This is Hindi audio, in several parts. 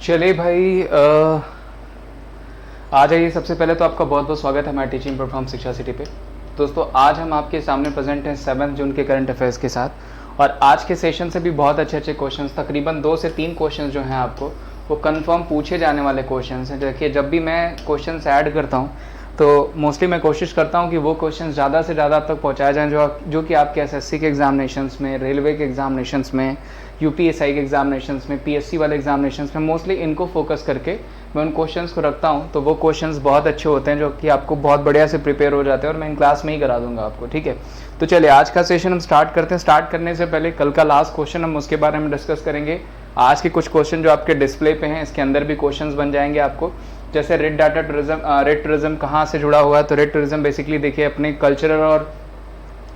चलिए भाई, आ जाइए। सबसे पहले तो आपका बहुत बहुत स्वागत है हमारे टीचिंग प्लेटफॉर्म शिक्षा सिटी पे। दोस्तों, आज हम आपके सामने प्रेजेंट हैं 7 जून के करंट अफेयर्स के साथ। और आज के सेशन से भी बहुत अच्छे अच्छे क्वेश्चंस, तकरीबन 2 से 3 क्वेश्चंस जो हैं आपको वो कंफर्म पूछे जाने वाले क्वेश्चंस हैं। देखिए, जब भी मैं क्वेश्चंस ऐड करता हूँ तो मोस्टली मैं कोशिश करता हूँ कि वो क्वेश्चन ज़्यादा से ज़्यादा आप तक पहुँचाए जाएँ जो कि आपके एसएससी के एग्जामिनेशंस में, रेलवे के एग्जामिनेशंस में, यूपीएसआई के एग्जामिनेशंस में, पीएससी वाले एग्जामिनेशंस में मोस्टली इनको फोकस करके मैं उन क्वेश्चंस को रखता हूँ। तो वो क्वेश्चंस बहुत अच्छे होते हैं जो कि आपको बहुत बढ़िया से प्रिपेयर हो जाते हैं और मैं इन क्लास में ही करा दूंगा आपको। ठीक है, तो चलिए आज का सेशन हम स्टार्ट करते हैं। स्टार्ट करने से पहले कल का लास्ट क्वेश्चन हम उसके बारे में डिस्कस करेंगे। आज के कुछ क्वेश्चन जो आपके डिस्प्ले पे हैं इसके अंदर भी क्वेश्चंस बन जाएंगे आपको। जैसे red data tourism, red tourism कहाँ से जुड़ा हुआ है? तो रेड टूरिज्म बेसिकली देखिए अपने कल्चरल और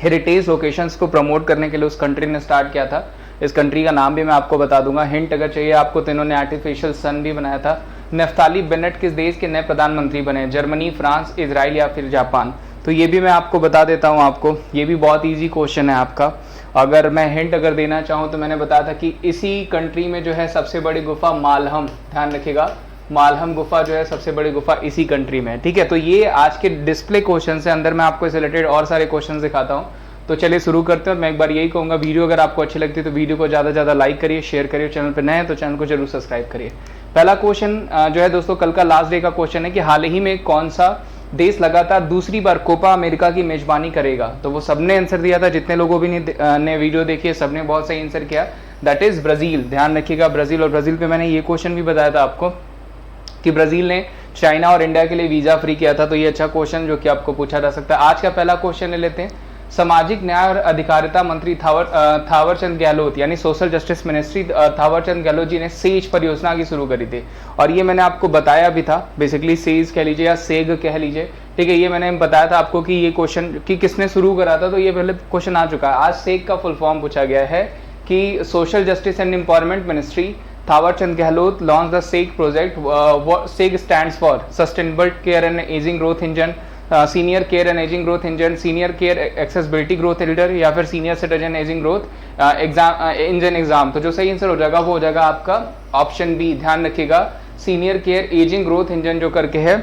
हेरिटेज लोकेशंस को प्रमोट करने के लिए उस कंट्री ने स्टार्ट किया था। इस कंट्री का नाम भी मैं आपको बता दूंगा, हिंट अगर चाहिए आपको तो इन्होंने आर्टिफिशियल सन भी बनाया था। नफ्ताली बेनेट किस देश के नए प्रधानमंत्री बने? जर्मनी, फ्रांस, इजराइल या फिर जापान? तो ये भी मैं आपको बता देता हूँ आपको। ये भी बहुत ईजी क्वेश्चन है आपका। अगर मैं हिंट अगर देना चाहूँ तो मैंने बताया था कि इसी कंट्री में जो है सबसे बड़ी गुफा मालहम, ध्यान रखिएगा, मालहम गुफा जो है सबसे बड़ी गुफा इसी कंट्री में है। ठीक है, तो ये आज के डिस्प्ले क्वेश्चन से अंदर मैं आपको इससे रिलेटेड और सारे क्वेश्चन दिखाता हूँ। तो चलिए शुरू करते हैं। मैं एक बार यही कहूँगा, वीडियो अगर आपको अच्छी लगती है तो वीडियो को ज़्यादा से ज़्यादा लाइक करिए, शेयर करिए। चैनल पर नए हैं तो चैनल को जरूर सब्सक्राइब करिए। पहला क्वेश्चन जो है दोस्तों कल का लास्ट डे का क्वेश्चन है कि हाल ही में कौन सा देश लगातार दूसरी बार कोपा अमेरिका की मेजबानी करेगा? तो वो सबने आंसर दिया था, जितने लोगों भी ने वीडियो देखी है सबने बहुत सही आंसर किया। That is Brazil. ध्यान रखिएगा, ब्राजील। और ब्राजील पे मैंने ये क्वेश्चन भी बताया था आपको कि ब्राजील ने चाइना और इंडिया के लिए वीजा फ्री किया था। तो ये अच्छा क्वेश्चन जो कि आपको पूछा जा सकता है। आज का पहला क्वेश्चन ले लेते हैं। सामाजिक न्याय और अधिकारिता मंत्री थावरचंद गहलोत यानी social justice ministry Thawarchand Gehlot ji ने सेज परियोजना की शुरू करी थी। और ये मैंने आपको बताया भी था, बेसिकली सेज कह लीजिए या सेग कह लीजिए। ठीक है, ये मैंने बताया था आपको कि ये क्वेश्चन कि किसने शुरू करा था। तो ये पहले क्वेश्चन आ चुका है। आज सेग का फुल फॉर्म पूछा गया है कि social justice and empowerment ministry Thawarchand Gehlot launch the सेग project. सेग stands for sustainable care and ageing growth engine, senior care and ageing growth engine, senior care accessibility growth leader या फिर senior citizen ageing growth engine exam. तो जो सही आंसर हो जाएगा वो हो जाएगा आपका ऑप्शन बी। ध्यान रखिएगा, senior care ageing growth engine जो करके है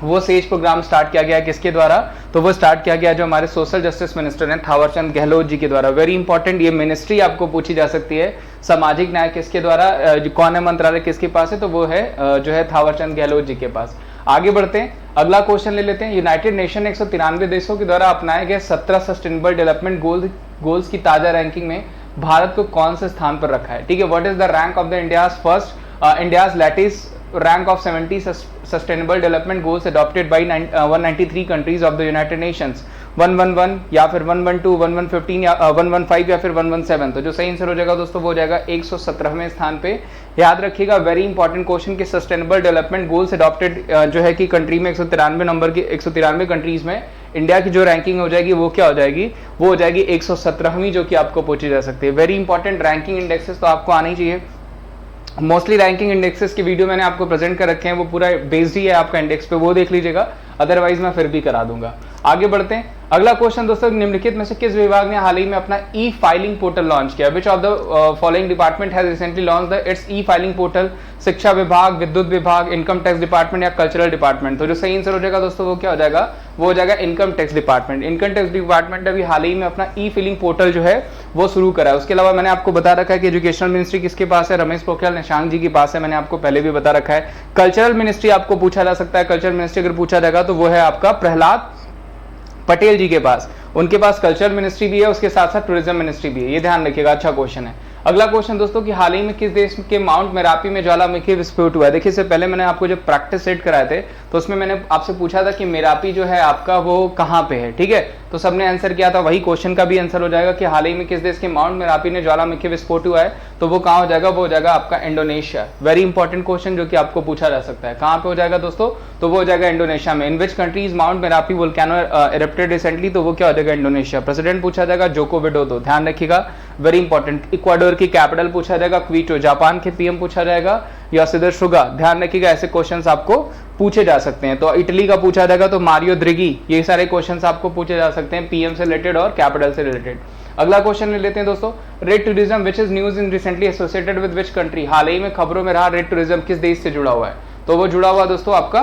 वो सेज प्रोग्राम स्टार्ट किया गया है। किसके द्वारा? तो वो स्टार्ट किया गया जो हमारे सोशल जस्टिस मिनिस्टर हैं थावरचंद गहलोत जी के द्वारा। वेरी इंपॉर्टेंट, ये मिनिस्ट्री आपको पूछी जा सकती है। सामाजिक न्याय किसके द्वारा, कौन है मंत्रालय किसके पास है? तो वो है जो है थावरचंद गहलोत जी के पास। आगे बढ़ते हैं, अगला क्वेश्चन ले लेते हैं। यूनाइटेड नेशन 193 देशों के द्वारा अपनाए गए 17 सस्टेनेबल डेवलपमेंट गोल्स की ताजा रैंकिंग में भारत को कौन से स्थान पर रखा है? ठीक है, what is the rank of the India's latest rank of 70 sustainable development goals adopted by 193 countries of the United Nations? 111 या फिर 112, 115 या 115 या फिर 117? तो जो सही आंसर हो जाएगा दोस्तों वो हो जाएगा 117वें स्थान पे। याद रखिएगा, वेरी इंपॉर्टेंट क्वेश्चन कि सस्टेनेबल डेवलपमेंट गोल्स अडॉप्टेड जो है कि कंट्री में 193 नंबर की 193 कंट्रीज में इंडिया की जो रैंकिंग हो जाएगी वो क्या हो जाएगी? वो हो जाएगी 117वीं, जो कि आपको पूछी जा सकती है। वेरी इंपॉर्टेंट रैंकिंग इंडेक्सेस तो आपको आनी चाहिए। मोस्टली रैंकिंग इंडेक्सेस की वीडियो मैंने आपको प्रेजेंट कर रखे हैं, वो पूरा बेस्ड ही है आपका इंडेक्स पे, वो देख लीजिएगा। अदरवाइज मैं फिर भी करा दूंगा। आगे बढ़ते हैं, अगला क्वेश्चन दोस्तों, निम्नलिखित में से किस विभाग ने हाल ही में अपना ई फाइलिंग पोर्टल लॉन्च किया? Which of the following department has recently launch the it's E filing portal? शिक्षा विभाग, विद्युत विभाग, इनकम टैक्स डिपार्टमेंट या कल्चरल डिपार्टमेंट? तो जो सही आंसर हो जाएगा दोस्तों वो क्या हो जाएगा? वो हो जाएगा income tax department. Income tax department अभी हाल ही में अपना ई फिलिंग पोर्टल जो है वो शुरू करा है। उसके अलावा मैंने आपको बता रखा है कि एजुकेशनल मिनिस्ट्री किसके पास है? रमेश पोखरियाल निशंक जी के पास है, मैंने आपको पहले भी बता रखा है। कल्चरल मिनिस्ट्री आपको पूछा जा सकता है, कल्चरल मिनिस्ट्री अगर पूछा जाएगा तो वो है आपका प्रहलाद पटेल जी के पास। उनके पास कल्चरल मिनिस्ट्री भी है, उसके साथ साथ टूरिज्म मिनिस्ट्री भी है। ये ध्यान रखिएगा, अच्छा क्वेश्चन है। अगला क्वेश्चन दोस्तों कि हाल ही में किस देश के माउंट मेरापी में ज्वालामुखी विस्फोट हुआ है? देखिए, इससे पहले मैंने आपको जब प्रैक्टिस सेट कराए थे तो उसमें मैंने आपसे पूछा था कि मेरापी जो है आपका वो कहाँ पे है। ठीक है, तो सबने आंसर किया था, वही क्वेश्चन का भी आंसर हो जाएगा कि हाल ही में किस देश के माउंट मेरापी में ज्वालामुखी विस्फोट हुआ है? तो वो कहाँ हो जाएगा? वो हो जाएगा आपका इंडोनेशिया। वेरी इंपॉर्टेंट क्वेश्चन जो कि आपको पूछा जा सकता है। कहाँ पे हो जाएगा दोस्तों? तो वो हो जाएगा इंडोनेशिया में। In which countries Mount Merapi volcano erupted recently? तो वो क्या हो जाएगा? इंडोनेशिया। प्रेसिडेंट पूछा जाएगा जोको विडोडो, ध्यान रखिएगा, वेरी इंपॉर्टेंट। इक्वाडोर की कैपिटल पूछा जाएगा क्वीटो। जापान के पीएम पूछा जाएगा योशिहिदे सुगा, ध्यान रखिएगा, ऐसे क्वेश्चंस आपको पूछे जा सकते हैं। तो इटली का पूछा जाएगा तो मारियो द्रिगी। ये सारे क्वेश्चंस आपको पूछे जा सकते हैं पीएम से रिलेटेड और कैपिटल से रिलेटेड। अगला क्वेश्चन ले लेते हैं दोस्तों, red tourism which is news in recently associated with which country, हाल ही में खबरों में रहा रेड टूरिज्म किस देश से जुड़ा हुआ है, तो वो जुड़ा हुआ दोस्तों आपका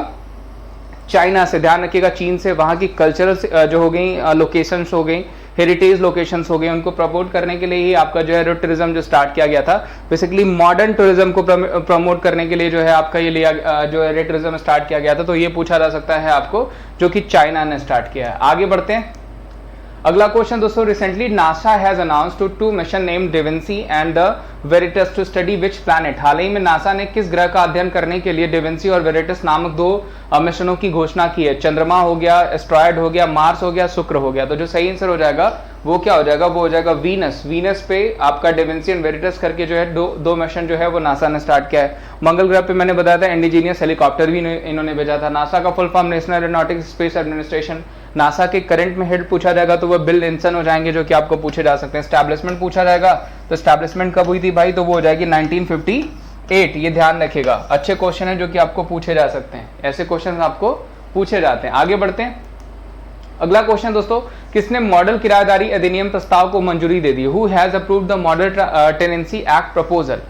चाइना से। ध्यान रखिएगा, चीन से। वहाँ की कल्चरल जो हो गई लोकेशंस हो गई, हेरिटेज लोकेशंस हो गए, उनको प्रमोट करने के लिए ही आपका जो है रोड टूरिज्म जो स्टार्ट किया गया था। बेसिकली मॉडर्न टूरिज्म को प्रमोट करने के लिए जो है आपका ये लिया जो है रेड टूरिज्म स्टार्ट किया गया था। तो ये पूछा जा सकता है आपको, जो कि चाइना ने स्टार्ट किया है। आगे बढ़ते हैं, अगला क्वेश्चन दोस्तों, recently NASA has announced two mission name DAVINCI and the Veritas to study which planet, हाल ही में नासा ने किस ग्रह का अध्ययन करने के लिए डिविंसी और वेरिटस नामक 2 मिशनों की घोषणा की है। चंद्रमा हो गया, एस्ट्रॉयड हो गया, मार्स हो गया, शुक्र हो गया। तो जो सही आंसर हो जाएगा वो क्या हो जाएगा, वो हो जाएगा वीनस। वीनस पे आपका डिविंसी एंड वेरिटस करके जो है दो मिशन जो है वो नासा ने स्टार्ट किया है। मंगल ग्रह पे मैंने बताया था इंडिजीनियस हेलीकॉप्टर भी इन्होंने भेजा था। नासा का full form national aeronautics space administration. NASA के करंट में हेड पूछा जाएगा तो वो बिल लिंसन हो जाएंगे, जो कि आपको पूछे जा सकते हैं। एस्टैब्लिशमेंट पूछा जाएगा तो एस्टैब्लिशमेंट कब हुई थी भाई, तो वो हो जाएगी 1958। ये ध्यान रखिएगा, अच्छे क्वेश्चन है जो कि आपको पूछे जा सकते हैं, ऐसे क्वेश्चन आपको पूछे जाते हैं। आगे बढ़ते हैं, अगला क्वेश्चन दोस्तों, किसने मॉडल किराएदारी अधिनियम प्रस्ताव को मंजूरी दे दी। Who has approved the model tenancy act proposal,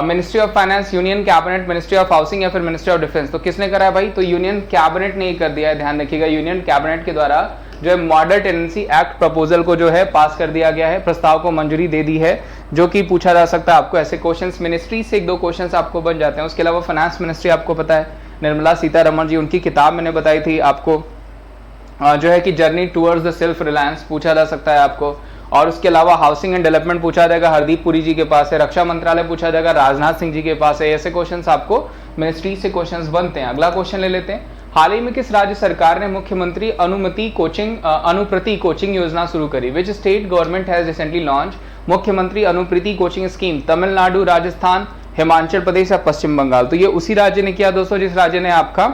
ministry of finance, union cabinet, ministry of housing या फिर मिनिस्ट्री ऑफ डिफेंस। तो किसने करा है भाई, तो यूनियन कैबिनेट ने कर दिया है। ध्यान रखिएगा, यूनियन कैबिनेट के द्वारा जो है मॉडल टेनेंसी एक्ट प्रपोजल को जो है पास कर दिया गया है, प्रस्ताव को मंजूरी दे दी है, जो कि पूछा जा सकता है आपको। ऐसे क्वेश्चंस मिनिस्ट्री से 1-2 क्वेश्चंस आपको बन जाते हैं। उसके अलावा फाइनेंस मिनिस्ट्री आपको पता है, निर्मला सीतारमण जी, उनकी किताब मैंने बताई थी आपको, जो है कि journey towards the self reliance पूछा जा सकता है आपको। और उसके अलावा हाउसिंग एंड डेवलपमेंट पूछा जाएगा, हरदीप पुरी जी के पास है। रक्षा मंत्रालय पूछा जाएगा, राजनाथ सिंह जी के पास है। ऐसे क्वेश्चंस आपको मिनिस्ट्री से क्वेश्चंस बनते हैं। अगला क्वेश्चन ले लेते हैं, हाल ही में किस राज्य सरकार ने मुख्यमंत्री अनुप्रति कोचिंग योजना शुरू करी। Which state government has recently launch मुख्यमंत्री अनुप्रति कोचिंग स्कीम। तमिलनाडु, राजस्थान, हिमाचल प्रदेश या पश्चिम बंगाल। तो ये उसी राज्य ने किया दोस्तों जिस राज्य ने आपका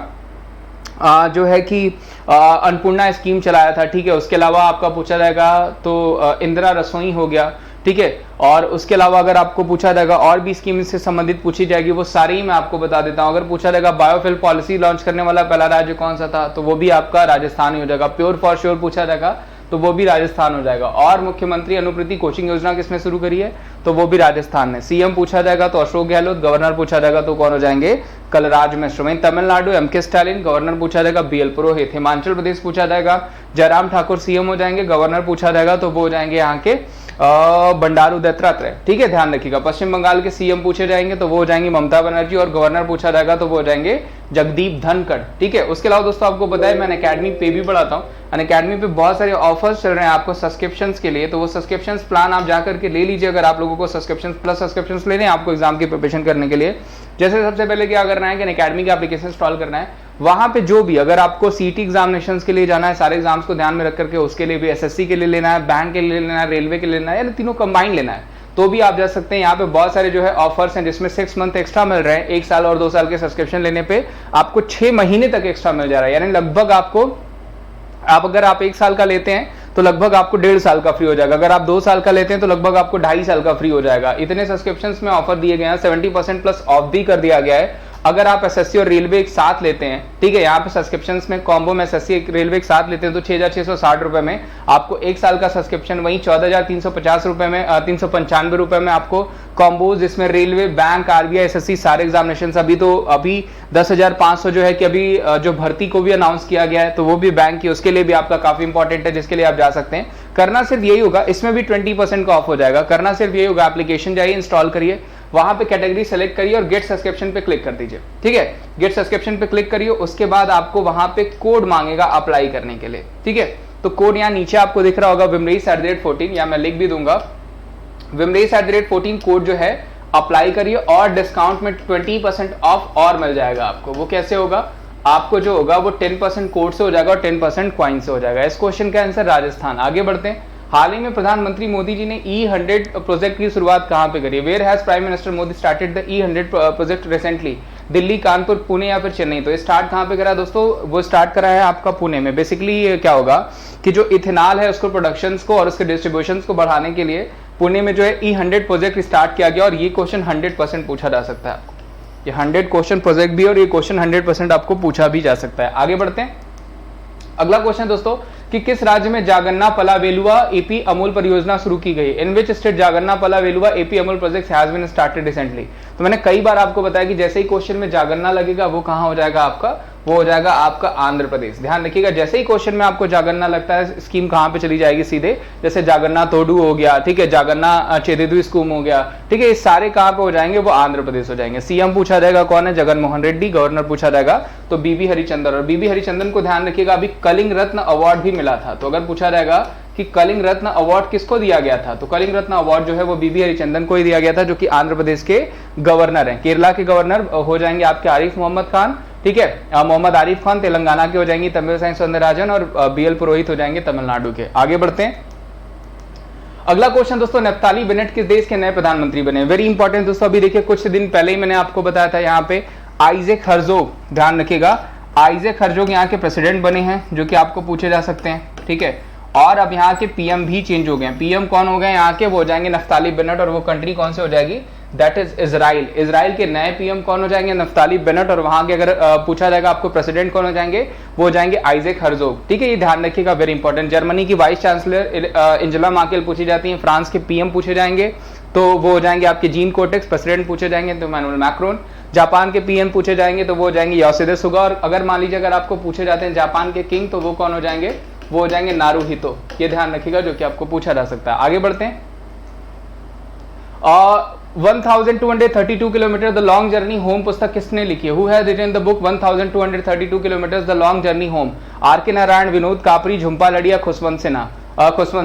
जो है कि अन्नपूर्णा स्कीम चलाया था। ठीक है, उसके अलावा आपका पूछा जाएगा तो इंदिरा रसोई हो गया। ठीक है, और उसके अलावा अगर आपको पूछा जाएगा और भी स्कीम से संबंधित पूछी जाएगी, वो सारी ही मैं आपको बता देता हूं। अगर पूछा जाएगा बायोफिल पॉलिसी लॉन्च करने वाला पहला राज्य कौन सा था, तो वो भी आपका राजस्थान ही हो जाएगा। प्योर फॉर श्योर पूछा जाएगा तो वो भी राजस्थान हो जाएगा। और मुख्यमंत्री अनुप्रति कोचिंग योजना किसने शुरू करी है, तो वो भी राजस्थान ने। सीएम पूछा जाएगा तो अशोक गहलोत, गवर्नर पूछा जाएगा तो कौन हो जाएंगे, कलराज मिश्र। वहीं तमिलनाडु एमके स्टालिन, गवर्नर पूछा जाएगा बीएल पुरोहित। हिमाचल प्रदेश पूछा जाएगा जयराम ठाकुर सीएम हो जाएंगे, गवर्नर पूछा जाएगा तो वो हो जाएंगे यहाँ के बंडारू दत्तात्रेय। ठीक है, ध्यान रखिएगा। पश्चिम बंगाल के सीएम पूछे जाएंगे तो वो हो जाएंगे ममता बनर्जी, और गवर्नर पूछा जाएगा तो वो हो जाएंगे जगदीप धनखड़। ठीक है, उसके अलावा दोस्तों आपको बताया मैं अकेडमी पे भी पढ़ाता हूँ। अकेडमी पे बहुत सारे ऑफर्स चल रहे हैं आपको सब्सक्रिप्शंस के लिए, तो वो सब्सक्रिप्शंस प्लान आप जाकर के ले लीजिए। अगर आप लोगों को सब्सक्रिप्शन प्लस सब्सक्रिप्शंस लेने हैं आपको एग्जाम की प्रिपरेशन करने के लिए, जैसे सबसे पहले क्या करना है कि अकेडमी का एप्लीकेशन इंस्टॉल करना है। वहां पे जो भी अगर आपको सीटी एग्जामिनेशंस के लिए जाना है, सारे एग्जाम्स को ध्यान में रख करके उसके लिए भी, एसएससी के लिए लेना है, बैंक के लिए लेना है, रेलवे के लिए लेना है, या तीनों कंबाइन लेना है, तो भी आप जा सकते हैं। यहाँ पे बहुत सारे जो है ऑफर्स हैं जिसमें 6 मंथ एक्स्ट्रा मिल रहे हैं। 1 साल और 2 साल के सब्सक्रिप्शन लेने पे आपको 6 महीने तक एक्स्ट्रा मिल जा रहा है। यानी लगभग आपको अगर आप 1 साल का लेते हैं तो लगभग आपको 1.5 साल का फ्री हो जाएगा। अगर आप 2 साल का लेते हैं तो लगभग आपको 2.5 साल का फ्री हो जाएगा। इतने सब्सक्रिप्शंस में ऑफर दिए गए हैं। 70% प्लस ऑफ भी कर दिया गया है अगर आप एसएससी और रेलवे एक साथ लेते हैं। ठीक है, यहाँ पे सब्सक्रिप्शंस में कॉम्बो में एसएससी रेलवे एक साथ लेते हैं तो 6,660 रुपए में आपको 1 साल का सब्सक्रिप्शन, वहीं 14,350 रुपए में 395 रुपए में आपको कॉम्बो, जिसमें रेलवे, बैंक, आरबीआई, एसएससी सारे एग्जामिनेशन। अभी 10,500 जो है कि अभी जो भर्ती को भी अनाउंस किया गया है तो वो भी बैंक की, उसके लिए भी आपका काफी इंपॉर्टेंट है, जिसके लिए आप जा सकते हैं। करना सिर्फ यही होगा, इसमें भी 20% का ऑफ हो जाएगा। करना सिर्फ यही होगा, एप्लीकेशन जाइए, इंस्टॉल करिए, वहां पे कैटेगरी सेलेक्ट करिए और गेट सब्सक्रिप्शन पे क्लिक कर दीजिए। ठीक है, गेट सब्सक्रिप्शन पे क्लिक करिए, उसके बाद आपको वहां पे कोड मांगेगा अप्लाई करने के लिए। ठीक है, तो कोड यहाँ नीचे आपको दिख रहा होगा Vimresh@14, या मैं लिख भी दूंगा Vimresh@14 कोड जो है अप्लाई करिए, और डिस्काउंट में 20% ऑफ और मिल जाएगा आपको। वो कैसे होगा, आपको जो होगा वो 10% कोड से हो जाएगा और 10% क्वाइन से हो जाएगा। इस क्वेश्चन का आंसर राजस्थान। आगे बढ़ते हैं, हाल ही में प्रधानमंत्री मोदी जी ने E100 प्रोजेक्ट की शुरुआत कहां पे करी। Where has Prime Minister Modi started the E100 project recently. Delhi, Kanpur, Pune या फिर चेन्नई। तो स्टार्ट कहां पे करा दोस्तों, वो स्टार्ट करा है आपका पुणे में। बेसिकली क्या होगा कि जो इथेनॉल है उसको प्रोडक्शंस को और उसके डिस्ट्रीब्यूशन को बढ़ाने के लिए पुणे में जो है E100 प्रोजेक्ट स्टार्ट किया गया। और ये क्वेश्चन 100% पूछा जा सकता है आपको। ये 100 क्वेश्चन प्रोजेक्ट भी, और ये क्वेश्चन 100% आपको पूछा भी जा सकता है। आगे बढ़ते हैं, अगला क्वेश्चन दोस्तों, कि किस राज्य में जागन्ना पलावेलुआ एपी अमूल परियोजना शुरू की गई। In which state Jagananna Palavelluva AP Amul project has been started recently. तो मैंने कई बार आपको बताया कि जैसे ही क्वेश्चन में जागन्ना लगेगा वो कहां हो जाएगा आपका, वो हो जाएगा आपका आंध्र प्रदेश। ध्यान रखिएगा, जैसे ही क्वेश्चन में आपको जागन्ना लगता है स्कीम कहां पे चली जाएगी सीधे, जैसे जागन्ना तोडू हो गया, ठीक है, जागन्ना चेदेदू स्कीम हो गया, ठीक है, ये सारे कहां पे हो जाएंगे, वो आंध्र प्रदेश हो जाएंगे। सीएम पूछा जाएगा कौन है, जगन मोहन रेड्डी। गवर्नर पूछा जाएगा तो बीबी हरिचंदन। और बीबी हरिचंदन को ध्यान रखिएगा अभी कलिंग रत्न अवार्ड भी मिला था। तो अगर पूछा जाएगा कि कलिंग रत्न अवार्ड किसको दिया गया था, तो कलिंग रत्न अवार्ड जो है वो बीबी हरिचंदन को ही दिया गया था, जो कि आंध्र प्रदेश के गवर्नर हैं। केरला के गवर्नर हो जाएंगे आपके आरिफ मोहम्मद खान, ठीक है, मोहम्मद आरिफ खान। तेलंगाना के हो जाएंगी तमिलिसाई सौंदरराजन और बीएल पुरोहित हो जाएंगे तमिलनाडु के। आगे बढ़ते हैं, अगला क्वेश्चन दोस्तों, नफ्ताली बेनेट किस देश के नए प्रधानमंत्री बने। वेरी इंपॉर्टेंट दोस्तों, अभी देखिए कुछ दिन पहले ही मैंने आपको बताया था यहाँ पे आइजैक हर्जोग, ध्यान रखिएगा, आइजैक हर्जोग यहाँ के प्रेसिडेंट बने हैं, जो कि आपको पूछे जा सकते हैं, ठीक है। और अब यहाँ के पीएम भी चेंज हो गए। पीएम कौन हो गए यहाँ के, वो हो जाएंगे नफ्ताली बेनेट। और वो कंट्री कौन से हो जाएगी, दैट इज इजराइल। इजराइल के नए पीएम कौन हो जाएंगे, नफ्ताली बेनेट। और वहां के अगर पूछा जाएगा आपको प्रेसिडेंट कौन हो जाएंगे, वो हो जाएंगे आइजैक हर्जोग, ठीक है, ये ध्यान रखिएगा, वेरी इंपॉर्टेंट। जर्मनी की वाइस चांसलर एंजेला मार्केल पूछी जाती है। फ्रांस के पीएम पूछे जाएंगे तो वो हो जाएंगे आपके जीन कोटेक्स। प्रेसिडेंट पूछे जाएंगे तो इमैनुअल मैक्रोन। जापान के पीएम पूछे जाएंगे तो वो हो जाएंगे योशिहिदे सुगा। और अगर मान लीजिए अगर आपको पूछे जाते हैं जापान के किंग, तो वो कौन हो जाएंगे, वो हो जाएंगे नारुहितो। ये ध्यान रखिएगा, जो कि आपको पूछा जा सकता है। आगे बढ़ते हैं, 1232 kilometre the long journey home पुस्तक किसने लिखी है। Who has written the book 1232 kilometre the long journey home. R K Narayan, Vinod कापरी, झुम्पा लड़िया, खुशवंत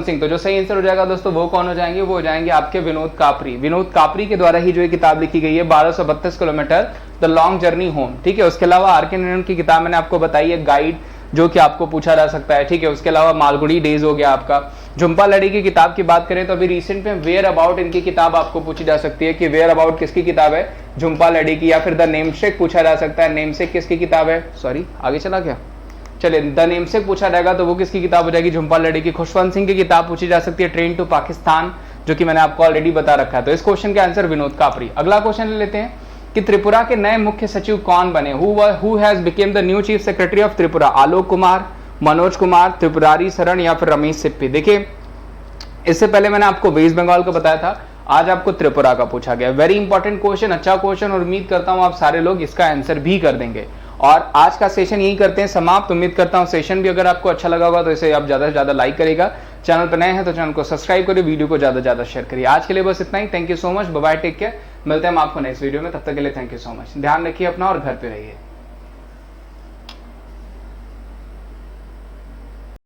सिंह। तो जो सही आंसर हो जाएगा दोस्तों वो कौन हो जाएंगे, वो हो जाएंगे आपके विनोद कापरी। विनोद कापरी के द्वारा ही जो ये किताब लिखी गई है 1232 kilometre the long journey home, ठीक है। उसके अलावा आर के नारायण की किताब मैंने आपको बताई है गाइड, जो कि आपको पूछा जा सकता है, ठीक है। उसके अलावा मालगुडी डेज हो गया आपका। झुम्पा लड़ी की किताब की बात करें तो अभी रिसेंट में वेयर अबाउट इनकी किताब आपको पूछी जा सकती है कि वेयर अबाउट किसकी किताब है, झुम्पा लड़ी की। या फिर द नेमसेक पूछा जा सकता है, नेमसेक किसकी किताब है, सॉरी आगे चला गया, चलिए द नेमसेक पूछा जाएगा तो वो किसकी किताब हो जाएगी, झुम्पा लड़ी की। खुशवंत सिंह की किताब पूछी जा सकती है ट्रेन टू पाकिस्तान, जो कि मैंने आपको ऑलरेडी बता रखा है। तो इस क्वेश्चन का आंसर विनोद कापरी। अगला क्वेश्चन ले लेते हैं कि त्रिपुरा के नए मुख्य सचिव कौन बने। Who has become the new chief secretary of Tripura. Alok Kumar, Manoj Kumar, Tripurari Sharan या फिर रमेश सिप्पी। देखिए इससे पहले मैंने आपको वेस्ट बंगाल को बताया था, आज आपको त्रिपुरा का पूछा गया। वेरी इंपॉर्टेंट क्वेश्चन, अच्छा क्वेश्चन, और उम्मीद करता हूं आप सारे लोग इसका आंसर भी कर देंगे। और आज का सेशन यही करते हैं समाप्त। उम्मीद करता हूं सेशन भी अगर आपको अच्छा लगा होगा तो इसे आप ज्यादा से ज्यादा लाइक करेगा। चैनल पर नए हैं तो चैनल को सब्सक्राइब करिए, वीडियो को ज्यादा से ज्यादा शेयर करिए। आज के लिए बस इतना ही। Thank you so much, bye bye, take care. मिलते हैं हम आपको नेक्स्ट वीडियो में, तब तक के लिए थैंक यू सो मच। ध्यान रखिए अपना और घर पे रहिए।